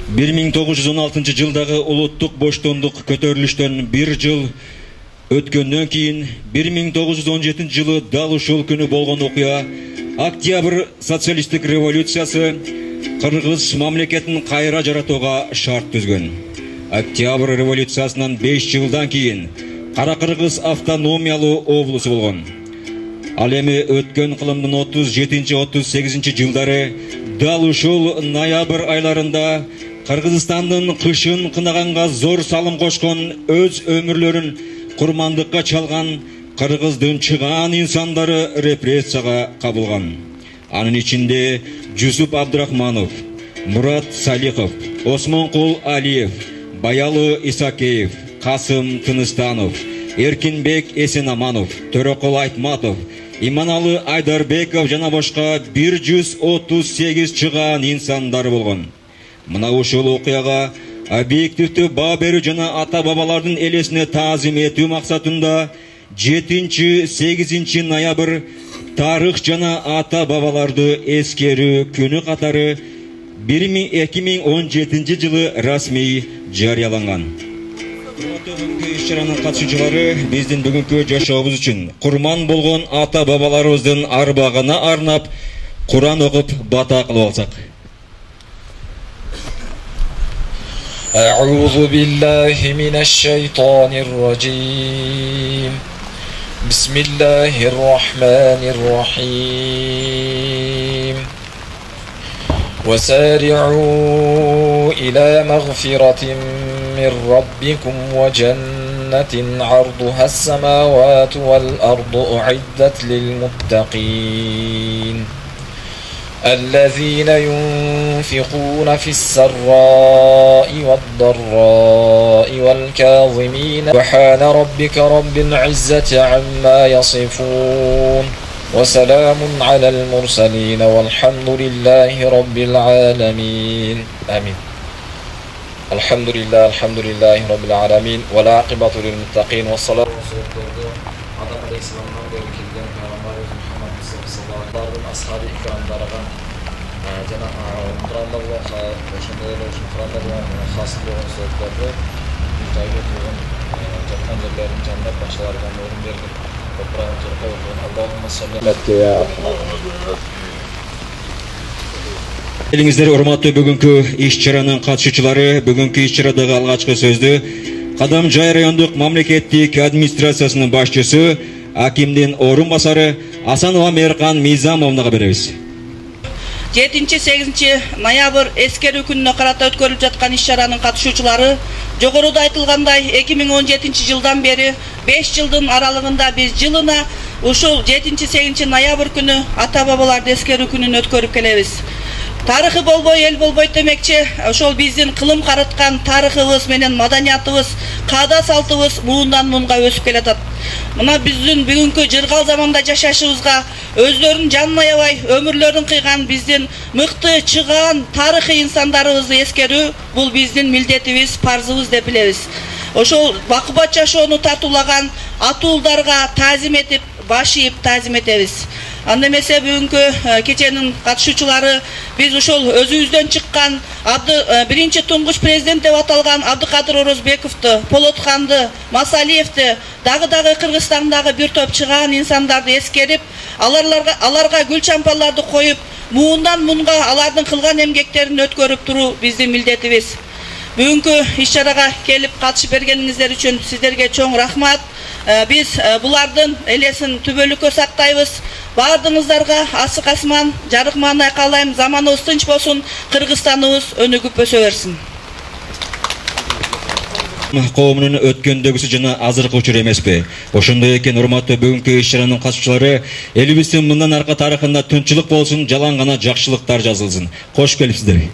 1916 жылдагы улуттук боштондук көтөрүлүштөн 1 жыл өткөндөн кийин 1917 жылы дал ушул күнү болгон окуя Октябрь социалисттик революциясы Кыргыз мамлекетин кайра жаратууга шарт түзгөн. Октябрь революциясынан 5 жылдан кийин Кара Кыргыз автономиялуу облусу болгон. Ал эми өткөн кылымдын 37-38 жылдары дал ушул ноябрь айларында Кыргызстандын кышын кынаганга зор салым кошкон, өз өмүрлөрүн курмандыкка чалган Кыргыздын чыгаан инсандары репрессияга кабылган. Анын ичинде Жусуп Абдрахманов, Мурат Салихов, Осмонкул Алиев, Баялы Исакеев, Касым Тыныстанов, Эркинбек Эсенаманов, Төрөкул Айтматов, Иманалы Айдарбеков жана башка 138 чыгаан инсандар болгон. Мына ушул окуяга объективдүү баа берүү жана ата бабалардын элесине таазим этүү максатында 7-8 ноябрь тарых жана ата бабаларды эскерүү күнү катары 2017 жылы расмий жарыяланган. Бүгүнкү иш-чаранын катышуучулары биздин бүгүнкү жашообуз үчүн курман болгон ата бабаларыбыздын арбагына арнап Куран окуп бата кылып алсак. أعوذ بالله من الشيطان الرجيم بسم الله الرحمن الرحيم وسارعوا إلى مغفرة من ربكم وجنة عرضها السماوات والأرض أعدت للمتقين الذين ينفقون في السراء والضراء والكاظمين سبحان ربك رب العزة عما يصفون وسلام على المرسلين والحمد لله رب العالمين آمين. الحمد لله رب العالمين والعاقبة للمتقين والصلاة والسلام Adam Aleyhisselam'dan beri kilden Peygamberimiz Muhammed Sallallahu ashabi ikramlarına Cenab-ı Kur'an'da Kur'an'da hasıl olan sözlerde müteahhit olan Cenab-ı Zerlerin cennet başlarından yorum verdi. Kur'an'ın Türk'e okuyan Allahümme sallallahu ya Elingizler урматтуу бүгүнкү иш-чаранын катышуучулары, бүгүнкү иш-чарадагы алгачкы сөздү Кадамжай райондук мамлекеттик администрациясынын башчысы, акимдин орун басары Асанова Меркан Мизамовнага беребиз. 7-8 ноябрь эскерүү күнүнө карата өткөрүлүп жаткан иш-чаранын катышуучулары жогоруда айтылгандай 2017 жылдан бери 5 жылдын аралыгында биз жылына ушул 7-8 ноябрь күнү ата бабаларды эскерүү күнүн өткөрүп келебиз. Тарыхы болбой, эл болбойт демекчи, ошол биздин кылым карыткан тарыхыбыз менен маданиятыбыз, каада салтыбыз муундан муунга өсүп келатат. Мына биздин бүгүнкү жыргал заманда жашашыбызга өздөрүнүн жанын аябай өмүрлөрүн кыйган биздин мыкты чыгаан тарыхый инсандарыбызды эскерүү бул биздин милдетибиз, парзыбыз деп билебиз. Ошол бакубат жашоону тартуулаган атуулдарга таазим этип, баш ийип таазим этебиз. Анда эмесе бүгүнкү кеченин катышуучулары биз ушул өзүбүздөн чыккан биринчи туңгуч президент деп аталган Абдыкадыр Орозбековду, Полотханды, Масалиевди, дагы Кыргызстандагы бир топ чыгаан инсандарды эскерип, аларга гүл чампаларды коюп, муундан муунга алардын кылган эмгектерин өткөрүп туруу биздин милдетибиз. Бүгүнкү иш-чарага келип катышып бергениңиздер үчүн сиздерге чоң рахмат. Биз булардын элесин түбөлүккө сактайбыз. Бардыңыздарга асык асман, жарык маанай каалайм. Заманыбыз тынч болсун, Кыргызстаныбыз өнүгүп өсө берсин. Коомунун өткөндөгүсү жана азыркы учур эмеспи? Ошондой экен, урматтуу бүгүнкү иш-чаранын катышуучулары, элибиздин мындан аркы тарыхында тынччылык болсун, жалаң гана жакшылыктар жазылсын. Кош келипсиздер.